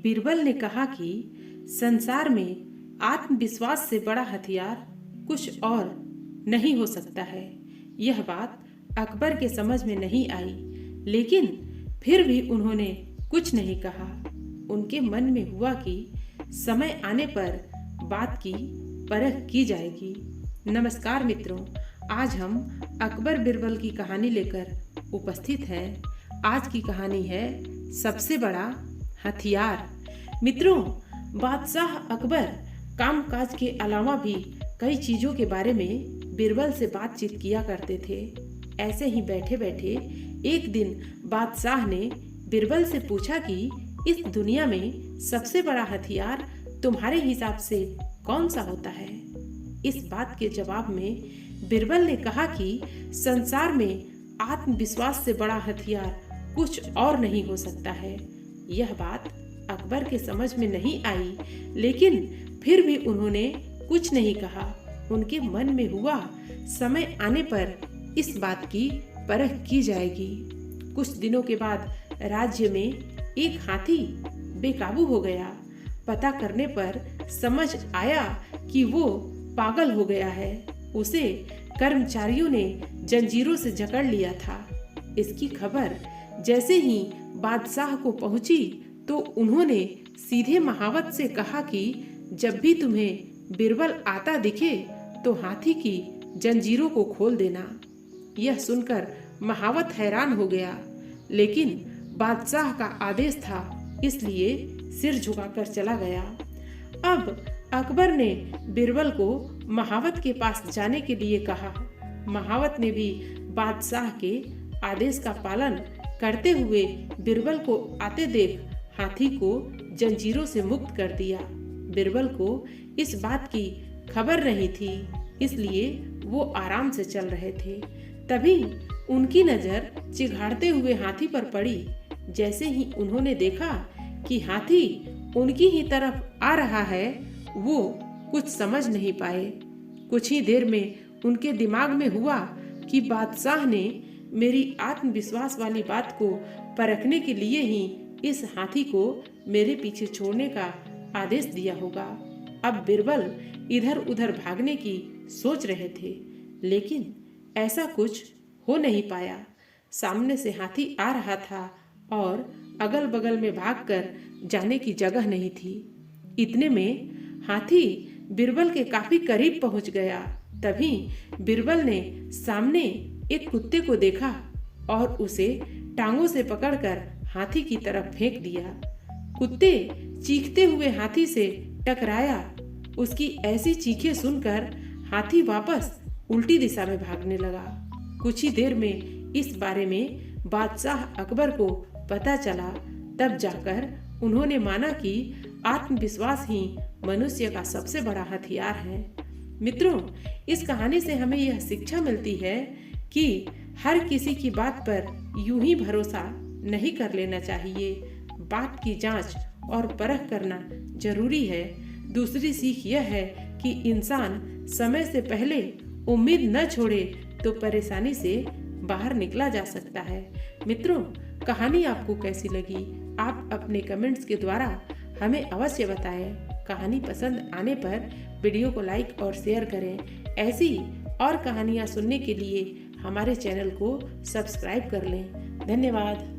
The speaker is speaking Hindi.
बीरबल ने कहा कि संसार में आत्मविश्वास से बड़ा हथियार कुछ और नहीं हो सकता है। यह बात अकबर के समझ में नहीं आई, लेकिन फिर भी उन्होंने कुछ नहीं कहा। उनके मन में हुआ कि समय आने पर बात की परख की जाएगी। नमस्कार मित्रों, आज हम अकबर बीरबल की कहानी लेकर उपस्थित हैं। आज की कहानी है सबसे बड़ा हथियार। मित्रों, बादशाह अकबर कामकाज के अलावा भी कई चीजों के बारे में बीरबल से बातचीत किया करते थे। ऐसे ही बैठे बैठे एक दिन बादशाह ने बीरबल से पूछा कि इस दुनिया में सबसे बड़ा हथियार तुम्हारे हिसाब से कौन सा होता है। इस बात के जवाब में बीरबल ने कहा कि संसार में आत्मविश्वास से बड़ा हथियार कुछ और नहीं हो सकता है। यह बात अकबर के समझ में नहीं आई, लेकिन फिर भी उन्होंने कुछ नहीं कहा। उनके मन में हुआ समय आने पर इस बात की परख की जाएगी। कुछ दिनों के बाद राज्य में एक हाथी बेकाबू हो गया। पता करने पर समझ आया कि वो पागल हो गया है। उसे कर्मचारियों ने जंजीरों से जकड़ लिया था। इसकी खबर जैसे ही बादशाह को पहुंची तो उन्होंने सीधे महावत से कहा कि जब भी तुम्हें बीरबल आता दिखे तो हाथी की जंजीरों को खोल देना। यह सुनकर महावत हैरान हो गया, लेकिन बादशाह का आदेश था, इसलिए सिर झुकाकर चला गया। अब अकबर ने बीरबल को महावत के पास जाने के लिए कहा। महावत ने भी बादशाह के आदेश का पालन करते हुए बीरबल को आते देख हाथी को जंजीरों से मुक्त कर दिया। बीरबल को इस बात की खबर नहीं थी, इसलिए वो आराम से चल रहे थे। तभी उनकी नजर चिघाड़ते हुए हाथी पर पड़ी। जैसे ही उन्होंने देखा कि हाथी उनकी ही तरफ आ रहा है, वो कुछ समझ नहीं पाए। कुछ ही देर में उनके दिमाग में हुआ कि बादशाह ने मेरी आत्मविश्वास वाली बात को परखने के लिए ही इस हाथी को मेरे पीछे छोड़ने का आदेश दिया होगा। अब बीरबल इधर उधर भागने की सोच रहे थे, लेकिन ऐसा कुछ हो नहीं पाया। सामने से हाथी आ रहा था और अगल बगल में भागकर जाने की जगह नहीं थी। इतने में हाथी बीरबल के काफी करीब पहुंच गया। तभी बीरबल ने सामने एक कुत्ते को देखा और उसे टांगों से पकड़कर हाथी की तरफ फेंक दिया। कुत्ते चीखते हुए हाथी से टकराया। उसकी ऐसी चीखें सुनकर हाथी वापस उल्टी दिशा में भागने लगा। कुछ ही देर में इस बारे में बादशाह अकबर को पता चला। तब जाकर उन्होंने माना कि आत्मविश्वास ही मनुष्य का सबसे बड़ा हथियार है। मित्रों, इस कहानी से हमें यह शिक्षा मिलती है कि हर किसी की बात पर यूं ही भरोसा नहीं कर लेना चाहिए। बात की जांच और परख करना जरूरी है। दूसरी सीख यह है कि इंसान समय से पहले उम्मीद न छोड़े तो परेशानी से बाहर निकला जा सकता है। मित्रों, कहानी आपको कैसी लगी? आप अपने कमेंट्स के द्वारा हमें अवश्य बताएं। कहानी पसंद आने पर वीडियो को लाइक और शेयर करें। ऐसी और कहानियाँ सुनने के लिए हमारे चैनल को सब्सक्राइब कर लें। धन्यवाद।